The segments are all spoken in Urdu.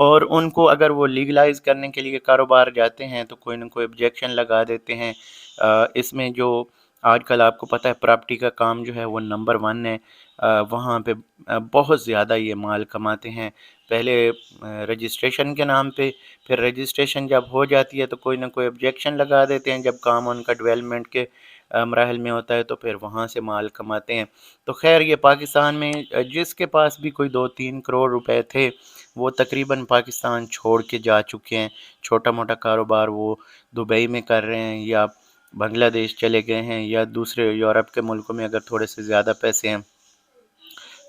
اور ان کو اگر وہ لیگلائز کرنے کے لیے کاروبار جاتے ہیں تو کوئی نہ کوئی آبجیکشن لگا دیتے ہیں۔ اس میں جو آج کل آپ کو پتہ ہے پراپرٹی کا کام جو ہے وہ نمبر 1 ہے، وہاں پہ بہت زیادہ یہ مال کماتے ہیں۔ پہلے رجسٹریشن کے نام پہ، پھر رجسٹریشن جب ہو جاتی ہے تو کوئی نہ کوئی آبجیکشن لگا دیتے ہیں، جب کام ان کا ڈیولپمنٹ کے مراحل میں ہوتا ہے تو پھر وہاں سے مال کماتے ہیں۔ تو خیر یہ پاکستان میں جس کے پاس بھی کوئی 2-3 کروڑ روپے تھے وہ تقریباً پاکستان چھوڑ کے جا چکے ہیں۔ چھوٹا موٹا کاروبار وہ دبئی میں کر رہے ہیں، یا بنگلہ دیش چلے گئے ہیں، یا دوسرے یورپ کے ملکوں میں اگر تھوڑے سے زیادہ پیسے ہیں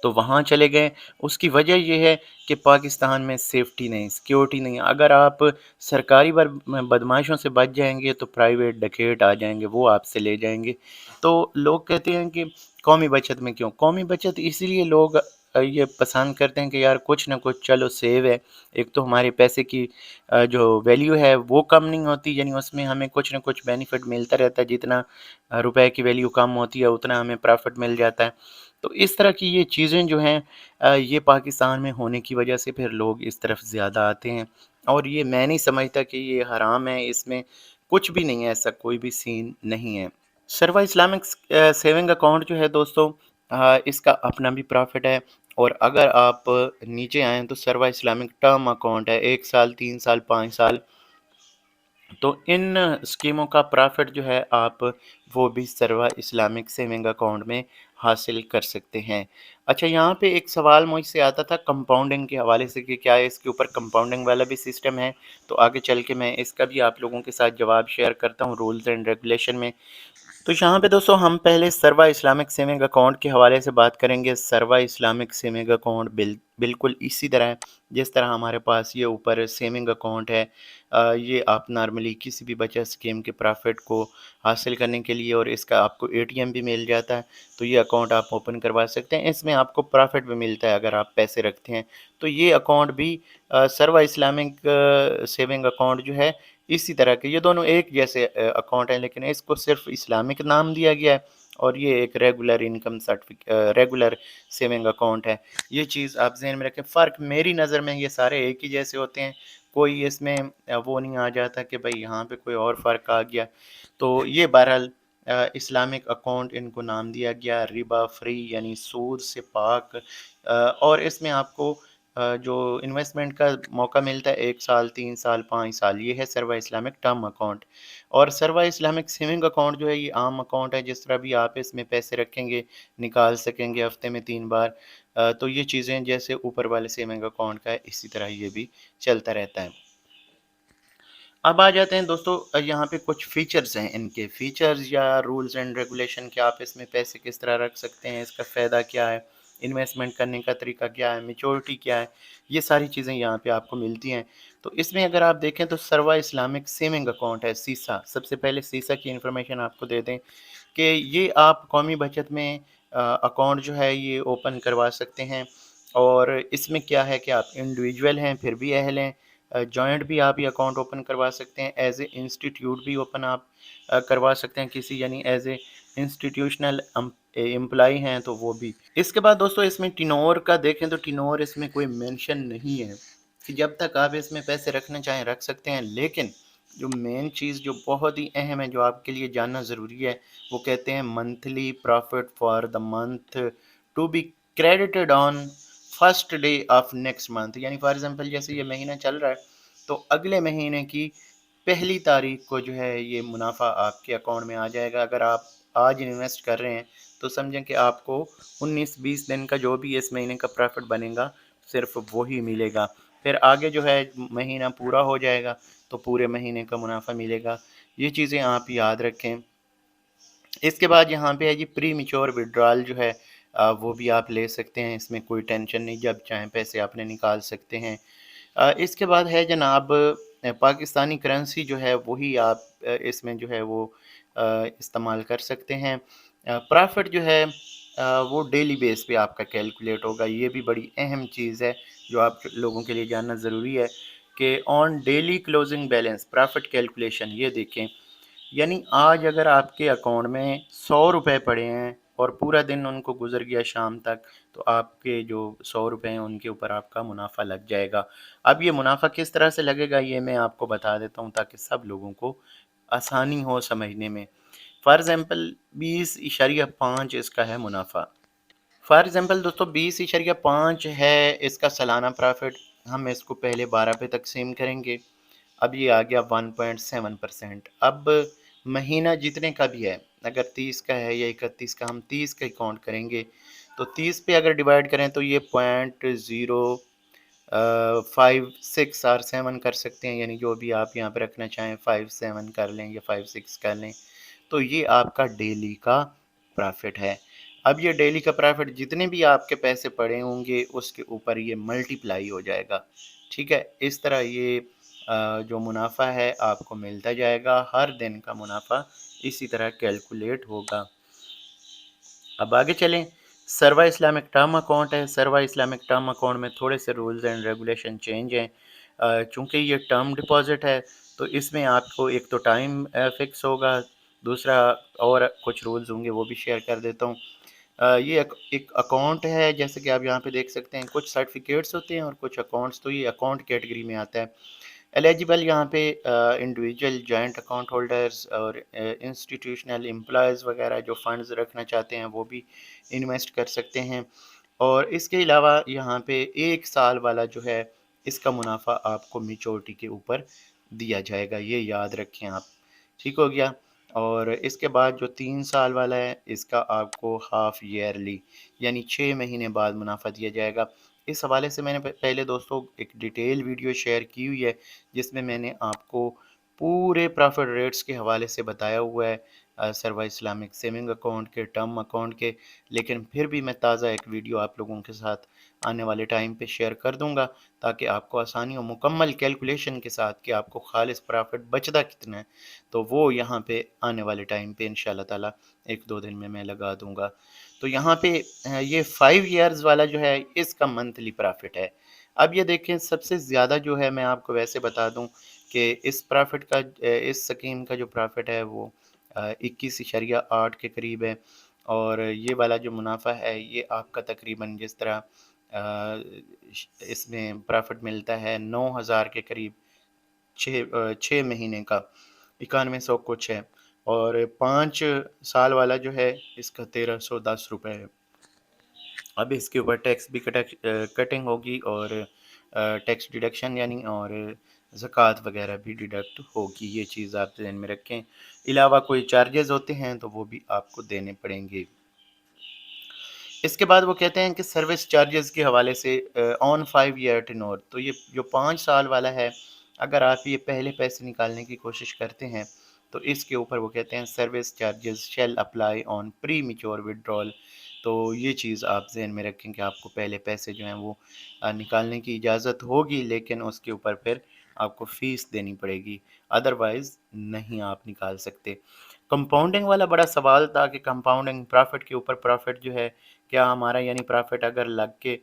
تو وہاں چلے گئے۔ اس کی وجہ یہ ہے کہ پاکستان میں سیفٹی نہیں، سیکیورٹی نہیں۔ اگر آپ سرکاری بدماشوں سے بچ جائیں گے تو پرائیویٹ ڈکیٹ آ جائیں گے، وہ آپ سے لے جائیں گے۔ تو لوگ کہتے ہیں کہ قومی بچت میں کیوں؟ قومی بچت اسی لیے لوگ یہ پسند کرتے ہیں کہ یار کچھ نہ کچھ چلو سیو ہے، ایک تو ہمارے پیسے کی جو ویلیو ہے وہ کم نہیں ہوتی، یعنی اس میں ہمیں کچھ نہ کچھ بینیفٹ ملتا رہتا ہے، جتنا روپے کی ویلیو کم ہوتی ہے اتنا ہمیں پرافٹ مل جاتا ہے۔ تو اس طرح کی یہ چیزیں جو ہیں یہ پاکستان میں ہونے کی وجہ سے پھر لوگ اس طرف زیادہ آتے ہیں، اور یہ میں نہیں سمجھتا کہ یہ حرام ہے، اس میں کچھ بھی نہیں ہے، ایسا کوئی بھی سین نہیں ہے۔ سروا اسلامک سیونگ اکاؤنٹ جو ہے دوستو، اس کا اپنا بھی پرافٹ ہے، اور اگر آپ نیچے آئیں تو سروا اسلامک ٹرم اکاؤنٹ ہے، 1 سال، 3 سال، 5 سال۔ تو ان اسکیموں کا پرافٹ جو ہے آپ وہ بھی سروا اسلامک سیونگ اکاؤنٹ میں حاصل کر سکتے ہیں۔ اچھا، یہاں پہ ایک سوال مجھ سے آتا تھا کمپاؤنڈنگ کے حوالے سے کہ کیا اس کے اوپر کمپاؤنڈنگ والا بھی سسٹم ہے، تو آگے چل کے میں اس کا بھی آپ لوگوں کے ساتھ جواب شیئر کرتا ہوں رولز اینڈ ریگولیشن میں۔ تو یہاں پہ دوستو ہم پہلے سروا اسلامک سیونگ اکاؤنٹ کے حوالے سے بات کریں گے۔ سروا اسلامک سیونگ اکاؤنٹ بالکل اسی طرح ہے جس طرح ہمارے پاس یہ اوپر سیونگ اکاؤنٹ ہے۔ یہ آپ نارملی کسی بھی بچت اسکیم کے پرافٹ کو حاصل کرنے کے لیے، اور اس کا آپ کو ATM بھی مل جاتا ہے، تو یہ اکاؤنٹ آپ اوپن کروا سکتے ہیں۔ اس میں آپ کو پرافٹ بھی ملتا ہے اگر آپ پیسے رکھتے ہیں، تو یہ اکاؤنٹ بھی سروا اسلامک سیونگ اکاؤنٹ جو ہے اسی طرح کے، یہ دونوں ایک جیسے اکاؤنٹ ہیں، لیکن اس کو صرف اسلامک نام دیا گیا ہے، اور یہ ایک regular income regular saving account ہے۔ یہ چیز آپ ذہن میں رکھیں۔ فرق میری نظر میں یہ سارے ایک ہی جیسے ہوتے ہیں، کوئی اس میں وہ نہیں آ جاتا کہ بھائی یہاں پہ کوئی اور فرق آ گیا۔ تو یہ بہرحال اسلامک اکاؤنٹ ان کو نام دیا گیا، ربا فری یعنی سود سے پاک، اور اس میں آپ کو جو انویسٹمنٹ کا موقع ملتا ہے 1 سال، 3 سال، 5 سال، یہ ہے سروا اسلامک ٹرم اکاؤنٹ۔ اور سروا اسلامک سیونگ اکاؤنٹ جو ہے یہ عام اکاؤنٹ ہے، جس طرح بھی آپ اس میں پیسے رکھیں گے نکال سکیں گے ہفتے میں 3 بار، تو یہ چیزیں جیسے اوپر والے سیونگ اکاؤنٹ کا ہے اسی طرح یہ بھی چلتا رہتا ہے۔ اب آ جاتے ہیں دوستو یہاں پہ کچھ فیچرز ہیں، ان کے فیچرز یا رولز اینڈ ریگولیشن کہ آپ اس میں پیسے کس طرح رکھ سکتے ہیں، اس کا فائدہ کیا ہے، انویسٹمنٹ کرنے کا طریقہ کیا ہے، میچورٹی کیا ہے، یہ ساری چیزیں یہاں پہ آپ کو ملتی ہیں۔ تو اس میں اگر آپ دیکھیں تو سروا اسلامک سیونگ اکاؤنٹ ہے سیسا، سب سے پہلے سیسا کی انفارمیشن آپ کو دے دیں کہ یہ آپ قومی بچت میں اکاؤنٹ جو ہے یہ اوپن کروا سکتے ہیں، اور اس میں کیا ہے کہ آپ انڈیویجول ہیں پھر بھی اہل ہیں، جوائنٹ بھی آپ یہ اکاؤنٹ اوپن کروا سکتے ہیں، ایز اے انسٹیٹیوٹ بھی اوپن آپ کروا سکتے ہیں کسی، یعنی ایز اے انسٹیٹیوشنل امپلائی ہیں تو وہ بھی۔ اس کے بعد دوستو اس میں ٹینور کا دیکھیں تو ٹینور اس میں کوئی مینشن نہیں ہے کہ جب تک آپ اس میں پیسے رکھنا چاہیں رکھ سکتے ہیں، لیکن جو مین چیز جو بہت ہی اہم ہے جو آپ کے لیے جاننا ضروری ہے، وہ کہتے ہیں monthly profit for the month to be credited on first day of next month, یعنی فار ایگزامپل جیسے یہ مہینہ چل رہا ہے تو اگلے مہینے کی پہلی تاریخ کو جو ہے یہ منافع آپ کے اکاؤنٹ میں آ جائے گا۔ اگر آپ آج انویسٹ کر رہے ہیں تو سمجھیں کہ آپ کو 19-20 دن کا جو بھی اس مہینے کا پرافٹ بنے گا صرف وہی ملے گا، پھر آگے جو ہے مہینہ پورا ہو جائے گا تو پورے مہینے کا منافع ملے گا۔ یہ چیزیں آپ یاد رکھیں۔ اس کے بعد یہاں پہ ہے جی پری میچور وڈرال جو ہے وہ بھی آپ لے سکتے ہیں، اس میں کوئی ٹینشن نہیں، جب چاہیں پیسے آپ نے نکال سکتے ہیں۔ اس کے بعد ہے جناب پاکستانی کرنسی جو ہے وہی آپ اس میں جو ہے وہ استعمال کر سکتے ہیں۔ پرافٹ جو ہے وہ ڈیلی بیس پہ آپ کا کیلکولیٹ ہوگا، یہ بھی بڑی اہم چیز ہے جو آپ لوگوں کے لیے جاننا ضروری ہے کہ on daily closing balance profit calculation, یہ دیکھیں یعنی آج اگر آپ کے اکاؤنٹ میں 100 روپے پڑے ہیں اور پورا دن ان کو گزر گیا شام تک، تو آپ کے جو 100 روپے ہیں ان کے اوپر آپ کا منافع لگ جائے گا۔ اب یہ منافع کس طرح سے لگے گا یہ میں آپ کو بتا دیتا ہوں تاکہ سب لوگوں کو آسانی ہو سمجھنے میں۔ فار ایگزامپل 20.5 اس کا ہے منافع۔ فار ایگزامپل دوستو 20.5 ہے اس کا سالانہ پرافٹ، ہم اس کو پہلے 12 پہ تقسیم کریں گے، اب یہ آ گیا 1.7%۔ اب مہینہ جتنے کا بھی ہے، اگر 30 کا ہے یا 31 کا، ہم 30 کا کاؤنٹ کریں گے، تو 30 پہ اگر ڈیوائڈ کریں تو یہ 0.056 اور 7 کر سکتے ہیں، یعنی جو بھی آپ یہاں پہ رکھنا چاہیں 57 کر لیں یا 56 کر لیں، تو یہ آپ کا ڈیلی کا پرافٹ ہے۔ اب یہ ڈیلی کا پرافٹ جتنے بھی آپ کے پیسے پڑے ہوں گے اس کے اوپر یہ ملٹیپلائی ہو جائے گا، ٹھیک ہے۔ اس طرح یہ جو منافع ہے آپ کو ملتا جائے گا، ہر دن کا منافع اسی طرح کیلکولیٹ ہوگا۔ اب آگے چلیں، سروا اسلامک ٹرم اکاؤنٹ ہے۔ سروا اسلامک ٹرم اکاؤنٹ میں تھوڑے سے رولز اینڈ ریگولیشن چینج ہیں، چونکہ یہ ٹرم ڈپازٹ ہے تو اس میں آپ کو ایک تو ٹائم فکس ہوگا، دوسرا اور کچھ رولز ہوں گے وہ بھی شیئر کر دیتا ہوں۔ یہ ایک اکاؤنٹ ہے، جیسے کہ آپ یہاں پہ دیکھ سکتے ہیں کچھ سرٹیفکیٹس ہوتے ہیں اور کچھ اکاؤنٹس، تو یہ اکاؤنٹ کیٹیگری میں آتا ہے۔ ایلیجیبل یہاں پہ انڈیویجول جوائنٹ اکاؤنٹ ہولڈرز اور انسٹیٹیوشنل امپلائز وغیرہ جو فنڈز رکھنا چاہتے ہیں وہ بھی انویسٹ کر سکتے ہیں۔ اور اس کے علاوہ یہاں پہ 1 سال والا جو ہے اس کا منافع آپ کو میچورٹی کے اوپر دیا جائے گا، یہ یاد رکھیں آپ، ٹھیک ہو گیا۔ اور اس کے بعد جو 3 سال والا ہے اس کا آپ کو ہاف ایئرلی یعنی 6 مہینے بعد منافع دیا جائے گا۔ اس حوالے سے میں نے پہلے دوستوں ایک ڈیٹیل ویڈیو شیئر کی ہوئی ہے جس میں نے آپ کو پورے پرافٹ ریٹس کے حوالے سے بتایا ہوا ہے، سروا اسلامک سیونگ اکاؤنٹ کے، ٹرم اکاؤنٹ کے، لیکن پھر بھی میں تازہ ایک ویڈیو آپ لوگوں کے ساتھ آنے والے ٹائم پہ شیئر کر دوں گا تاکہ آپ کو آسانی ہو مکمل کیلکولیشن کے ساتھ کہ آپ کو خالص پرافٹ بچتا کتنا ہے، تو وہ یہاں پہ آنے والے ٹائم پہ انشاءاللہ تعالی 1-2 دن میں لگا دوں گا۔ تو یہاں پہ یہ 5 ایئرز والا جو ہے اس کا منتھلی پرافٹ ہے۔ اب یہ دیکھیں سب سے زیادہ جو ہے، میں آپ کو ویسے بتا دوں کہ اس پرافٹ کا، اس سکیم کا جو پرافٹ ہے وہ 21.8 کے قریب ہے، اور یہ والا جو منافع ہے یہ آپ کا تقریباً جس طرح اس میں پرافٹ ملتا ہے 9,000 کے قریب 6 مہینے کا 9100 کچھ ہے، اور 5 سال والا جو ہے اس کا 1310 روپے ہے۔ اب اس کے اوپر ٹیکس بھی کٹنگ ہوگی اور ٹیکس ڈیڈکشن یعنی اور زکوٰۃ وغیرہ بھی ڈیڈکٹ ہوگی، یہ چیز آپ ذہن میں رکھیں۔ علاوہ کوئی چارجز ہوتے ہیں تو وہ بھی آپ کو دینے پڑیں گے۔ اس کے بعد وہ کہتے ہیں کہ سروس چارجز کے حوالے سے آن 5 ایئر ٹینور، تو یہ جو 5 سال والا ہے اگر آپ یہ پہلے پیسے نکالنے کی کوشش کرتے ہیں تو اس کے اوپر وہ کہتے ہیں service charges shall apply on premature withdrawal, تو یہ چیز آپ ذہن میں رکھیں کہ آپ کو پہلے پیسے جو ہیں وہ نکالنے کی اجازت ہوگی، لیکن اس کے اوپر پھر آپ کو فیس دینی پڑے گی، ادروائز نہیں آپ نکال سکتے۔ کمپاؤنڈنگ والا بڑا سوال تھا کہ کمپاؤنڈنگ پرافٹ کے اوپر پرافٹ جو ہے کیا ہمارا، یعنی پرافٹ اگر لگ کے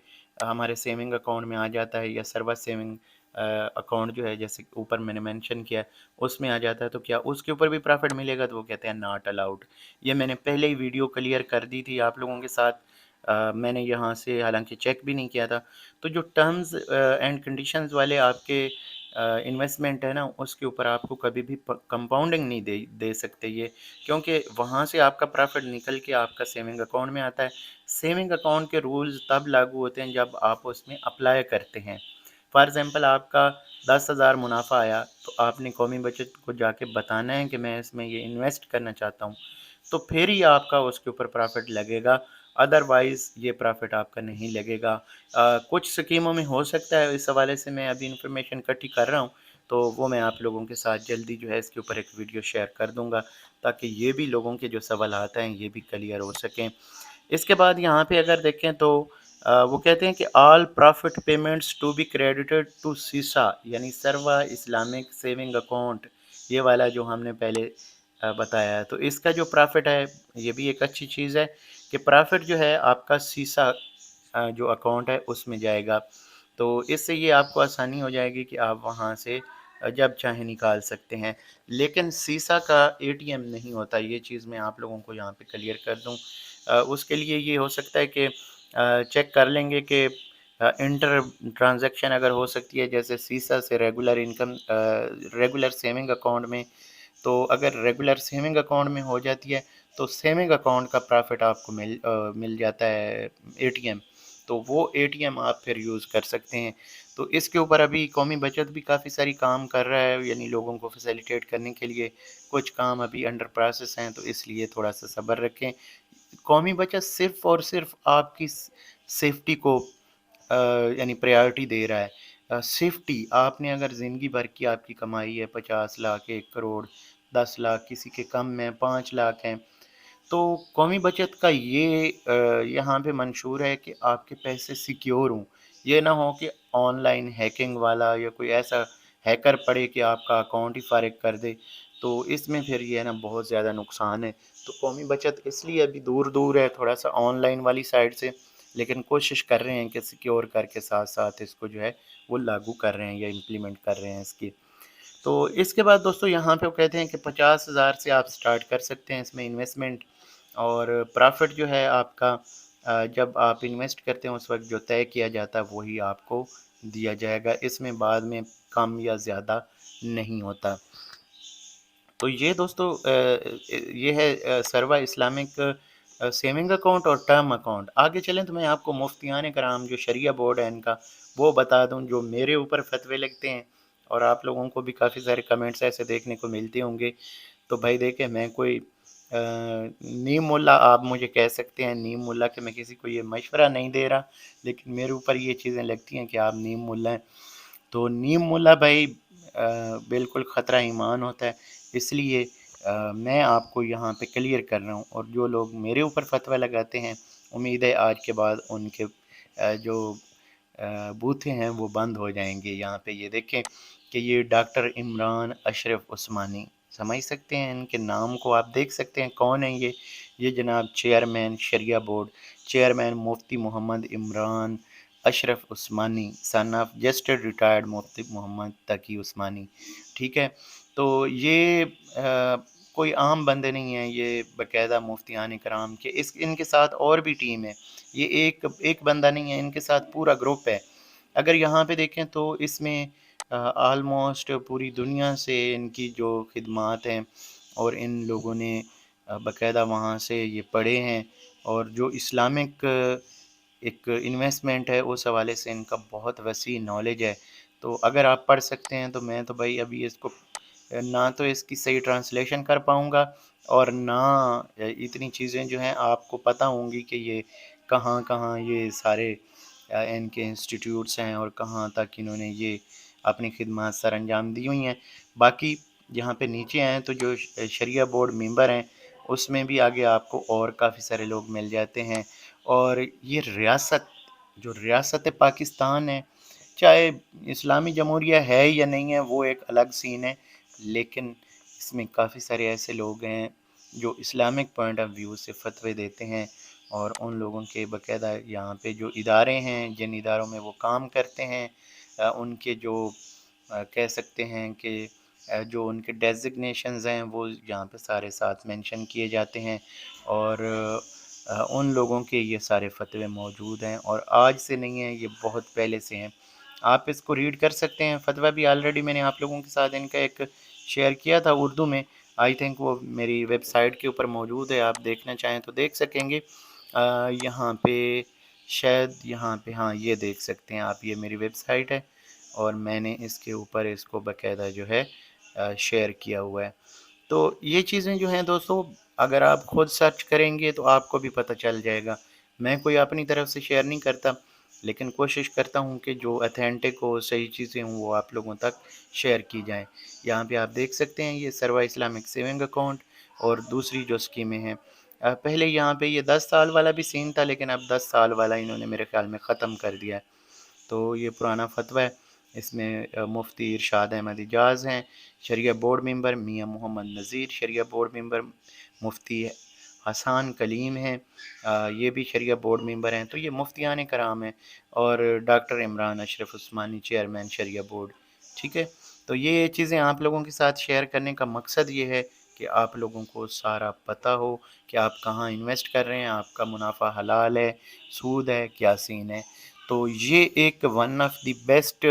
ہمارے سیونگ اکاؤنٹ میں آ جاتا ہے یا سروا سیونگ اکاؤنٹ جو ہے جیسے اوپر میں نے مینشن کیا اس میں آ جاتا ہے تو کیا اس کے اوپر بھی پرافٹ ملے گا؟ تو وہ کہتے ہیں ناٹ الاؤڈ۔ یہ میں نے پہلے ہی ویڈیو کلیئر کر دی تھی آپ لوگوں کے ساتھ، میں نے یہاں سے حالانکہ چیک بھی نہیں کیا تھا۔ تو جو ٹرمز اینڈ کنڈیشنز والے آپ کے انویسٹمنٹ ہے نا اس کے اوپر آپ کو کبھی بھی کمپاؤنڈنگ نہیں دے سکتے یہ، کیونکہ وہاں سے آپ کا پرافٹ نکل کے آپ کا سیونگ اکاؤنٹ میں آتا ہے۔ سیونگ اکاؤنٹ کے رولز تب لاگو ہوتے ہیں جب آپ اس میں اپلائی کرتے ہیں۔ فار ایگزامپل آپ کا 10,000 منافع آیا تو آپ نے قومی بچت کو جا کے بتانا ہے کہ میں اس میں یہ انویسٹ کرنا چاہتا ہوں، تو پھر ہی آپ کا اس کے اوپر پرافٹ لگے گا، ادروائز یہ پرافٹ آپ کا نہیں لگے گا۔ کچھ سکیموں میں ہو سکتا ہے، اس حوالے سے میں ابھی انفارمیشن اکٹھی کر رہا ہوں تو وہ میں آپ لوگوں کے ساتھ جلدی جو ہے اس کے اوپر ایک ویڈیو شیئر کر دوں گا تاکہ یہ بھی لوگوں کے جو سوالات ہیں یہ بھی کلیئر ہو سکیں۔ اس کے بعد یہاں پہ اگر دیکھیں تو وہ کہتے ہیں کہ all profit payments to be credited to سیسا یعنی سروا اسلامک سیونگ اکاؤنٹ، یہ والا جو ہم نے پہلے بتایا ہے، تو اس کا جو پرافٹ ہے یہ بھی ایک اچھی چیز ہے کہ پرافٹ جو ہے آپ کا سیسا جو اکاؤنٹ ہے اس میں جائے گا، تو اس سے یہ آپ کو آسانی ہو جائے گی کہ آپ وہاں سے جب چاہیں نکال سکتے ہیں، لیکن سیسا کا ATM نہیں ہوتا، یہ چیز میں آپ لوگوں کو یہاں پہ کلیئر کر دوں۔ اس کے لیے یہ ہو سکتا ہے کہ چیک کر لیں گے کہ انٹر ٹرانزیکشن اگر ہو سکتی ہے، جیسے سیسا سے ریگولر سیونگ اکاؤنٹ میں، تو اگر ریگولر سیونگ اکاؤنٹ میں ہو جاتی ہے تو سیونگ اکاؤنٹ کا پرافٹ آپ کو مل جاتا ہے اے ٹی ایم، تو وہ اے ٹی ایم آپ پھر یوز کر سکتے ہیں۔ تو اس کے اوپر ابھی قومی بچت بھی کافی ساری کام کر رہا ہے، یعنی لوگوں کو فیسیلیٹیٹ کرنے کے لیے کچھ کام ابھی انڈر پروسیس ہیں، تو اس لیے تھوڑا سا صبر رکھیں۔ قومی بچت صرف اور صرف آپ کی سیفٹی کو یعنی پریارٹی دے رہا ہے۔ سیفٹی آپ نے اگر زندگی بھر کی آپ کی کمائی ہے 50 لاکھ، 1 کروڑ، 10 لاکھ، کسی کے کم میں 5 لاکھ ہیں، تو قومی بچت کا یہ یہاں پہ منشور ہے کہ آپ کے پیسے سیکیور ہوں، یہ نہ ہو کہ آن لائن ہیکنگ والا یا کوئی ایسا ہیکر پڑے کہ آپ کا اکاؤنٹ ہی فارغ کر دے، تو اس میں پھر یہ ہے نا بہت زیادہ نقصان ہے۔ تو قومی بچت اس لیے ابھی دور دور ہے تھوڑا سا آن لائن والی سائڈ سے، لیکن کوشش کر رہے ہیں کہ سیکیور کر کے ساتھ ساتھ اس کو جو ہے وہ لاگو کر رہے ہیں یا امپلیمنٹ کر رہے ہیں اس کی۔ تو اس کے بعد دوستو یہاں پہ وہ کہتے ہیں کہ 50,000 سے آپ سٹارٹ کر سکتے ہیں اس میں انویسٹمنٹ، اور پرافٹ جو ہے آپ کا جب آپ انویسٹ کرتے ہیں اس وقت جو طے کیا جاتا ہے وہی آپ کو دیا جائے گا، اس میں بعد میں کم یا زیادہ نہیں ہوتا۔ تو یہ دوستو یہ ہے سروا اسلامک سیونگ اکاؤنٹ اور ٹرم اکاؤنٹ۔ آگے چلیں تو میں آپ کو مفتیان کرام جو شریعہ بورڈ ہے ان کا وہ بتا دوں، جو میرے اوپر فتوے لگتے ہیں، اور آپ لوگوں کو بھی کافی سارے کمنٹس ایسے دیکھنے کو ملتے ہوں گے۔ تو بھائی دیکھیں، میں کوئی نیم ملا آپ مجھے کہہ سکتے ہیں، نیم ملا کہ میں کسی کو یہ مشورہ نہیں دے رہا، لیکن میرے اوپر یہ چیزیں لگتی ہیں کہ آپ نیم ملا ہیں۔ تو نیم ملا بھائی بالکل خطرہ ایمان ہوتا ہے، اس لیے میں آپ کو یہاں پہ کلیئر کر رہا ہوں، اور جو لوگ میرے اوپر فتویٰ لگاتے ہیں امید ہے آج کے بعد ان کے جو بوتھے ہیں وہ بند ہو جائیں گے۔ یہاں پہ یہ دیکھیں کہ یہ ڈاکٹر عمران اشرف عثمانی، سمجھ سکتے ہیں ان کے نام کو، آپ دیکھ سکتے ہیں کون ہیں یہ جناب چیئرمین شریعہ board, chairman Mufti Muhammad Imran Ashraf Usmani, son of just retired Mufti Muhammad Taqi Usmani, ٹھیک ہے۔ تو یہ کوئی عام بندے نہیں ہیں، یہ باقاعدہ مفتیان کرام کے ان کے ساتھ اور بھی ٹیم ہے، یہ ایک بندہ نہیں ہے، ان کے ساتھ پورا گروپ ہے۔ اگر یہاں پہ دیکھیں تو اس میں آلموسٹ پوری دنیا سے ان کی جو خدمات ہیں، اور ان لوگوں نے باقاعدہ وہاں سے یہ پڑھے ہیں، اور جو اسلامک ایک انویسٹمنٹ ہے اس حوالے سے ان کا بہت وسیع نالج ہے۔ تو اگر آپ پڑھ سکتے ہیں تو میں تو بھائی ابھی اس کو نہ تو اس کی صحیح ٹرانسلیشن کر پاؤں گا، اور نہ اتنی چیزیں جو ہیں آپ کو پتہ ہوں گی کہ یہ کہاں کہاں یہ سارے ان کے انسٹیٹیوٹس ہیں، اور کہاں تک انہوں نے یہ اپنی خدمات سر انجام دی ہوئی ہیں۔ باقی یہاں پہ نیچے آئیں تو جو شریعہ بورڈ ممبر ہیں اس میں بھی آگے آپ کو اور کافی سارے لوگ مل جاتے ہیں، اور یہ ریاست پاکستان ہے، چاہے اسلامی جمہوریہ ہے یا نہیں ہے وہ ایک الگ سین ہے، لیکن اس میں کافی سارے ایسے لوگ ہیں جو اسلامک پوائنٹ آف ویو سے فتوے دیتے ہیں، اور ان لوگوں کے باقاعدہ یہاں پہ جو ادارے ہیں جن اداروں میں وہ کام کرتے ہیں ان کے جو کہہ سکتے ہیں کہ جو ان کے ڈیزگنیشنز ہیں وہ یہاں پہ سارے ساتھ مینشن کیے جاتے ہیں، اور ان لوگوں کے یہ سارے فتوے موجود ہیں، اور آج سے نہیں ہیں، یہ بہت پہلے سے ہیں۔ آپ اس کو ریڈ کر سکتے ہیں، فتویٰ بھی آلریڈی میں نے آپ لوگوں کے ساتھ ان کا ایک شیئر کیا تھا اردو میں، آئی تھنک وہ میری ویب سائٹ کے اوپر موجود ہے، آپ دیکھنا چاہیں تو دیکھ سکیں گے۔ یہاں پہ شاید یہاں پہ ہاں یہ دیکھ سکتے ہیں آپ، یہ میری ویب سائٹ ہے، اور میں نے اس کے اوپر اس کو باقاعدہ جو ہے شیئر کیا ہوا ہے۔ تو یہ چیزیں جو ہیں دوستو اگر آپ خود سرچ کریں گے تو آپ کو بھی پتہ چل جائے گا، میں کوئی اپنی طرف سے شیئر نہیں کرتا، لیکن کوشش کرتا ہوں کہ جو اتھینٹک ہو، صحیح چیزیں ہوں وہ آپ لوگوں تک شیئر کی جائیں۔ یہاں پہ آپ دیکھ سکتے ہیں یہ سروا اسلامک سیونگ اکاؤنٹ، اور دوسری جو اسکیمیں ہیں پہلے یہاں پہ یہ 10 سال والا بھی سین تھا، لیکن اب 10 سال والا انہوں نے میرے خیال میں ختم کر دیا ہے۔ تو یہ پرانا فتویٰ ہے، اس میں مفتی ارشاد احمد اجاز ہیں، شریعہ بورڈ ممبر میاں محمد نذیر شریعہ بورڈ ممبر، مفتی حسان کلیم ہیں یہ بھی شریعہ بورڈ ممبر ہیں، تو یہ مفتیان کرام ہیں، اور ڈاکٹر عمران اشرف عثمانی چیئرمین شریعہ بورڈ، ٹھیک ہے۔ تو یہ چیزیں آپ لوگوں کے ساتھ شیئر کرنے کا مقصد یہ ہے کہ آپ لوگوں کو سارا پتہ ہو کہ آپ کہاں انویسٹ کر رہے ہیں، آپ کا منافع حلال ہے، سود ہے، کیا سین ہے۔ تو یہ ایک ون آف دی بیسٹ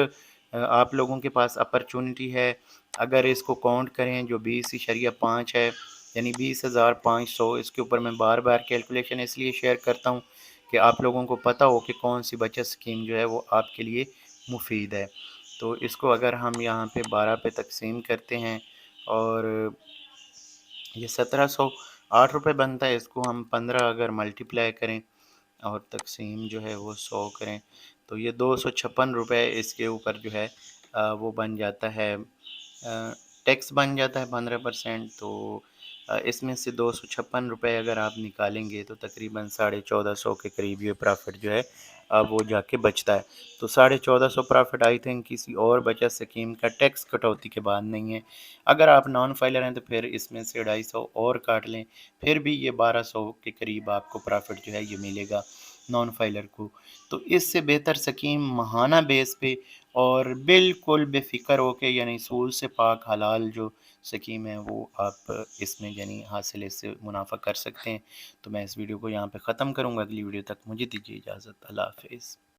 آپ لوگوں کے پاس اپرچونٹی ہے۔ اگر اس کو کاؤنٹ کریں جو 20.5 ہے، یعنی 20,500، اس کے اوپر میں بار بار کیلکولیشن اس لیے شیئر کرتا ہوں کہ آپ لوگوں کو پتہ ہو کہ کون سی بچت اسکیم جو ہے وہ آپ کے لیے مفید ہے۔ تو اس کو اگر ہم یہاں پہ 12 پہ تقسیم کرتے ہیں اور یہ 1708 روپے بنتا ہے، اس کو ہم 15 اگر ملٹیپلائی کریں اور تقسیم جو ہے وہ 100 کریں تو یہ 256 روپے اس کے اوپر جو ہے وہ بن جاتا ہے، ٹیکس بن جاتا ہے 15%۔ تو اس میں سے 256 روپے اگر آپ نکالیں گے تو تقریباً 1450 کے قریب یہ پرافٹ جو ہے وہ جا کے بچتا ہے۔ تو 1450 پرافٹ آئی تھنک کسی اور بچت اسکیم کا ٹیکس کٹوتی کے بعد نہیں ہے۔ اگر آپ نان فائلر ہیں تو پھر اس میں سے 250 اور کاٹ لیں، پھر بھی یہ 1200 کے قریب آپ کو پرافٹ جو ہے یہ ملے گا نان فائلر کو۔ تو اس سے بہتر سکیم ماہانہ بیس پہ اور بالکل بے فکر ہو کے، یعنی سود سے پاک حلال جو سکیم ہے وہ آپ اس میں یعنی حاصل اس سے منافع کر سکتے ہیں۔ تو میں اس ویڈیو کو یہاں پہ ختم کروں گا، اگلی ویڈیو تک مجھے دیجیے اجازت، اللہ حافظ۔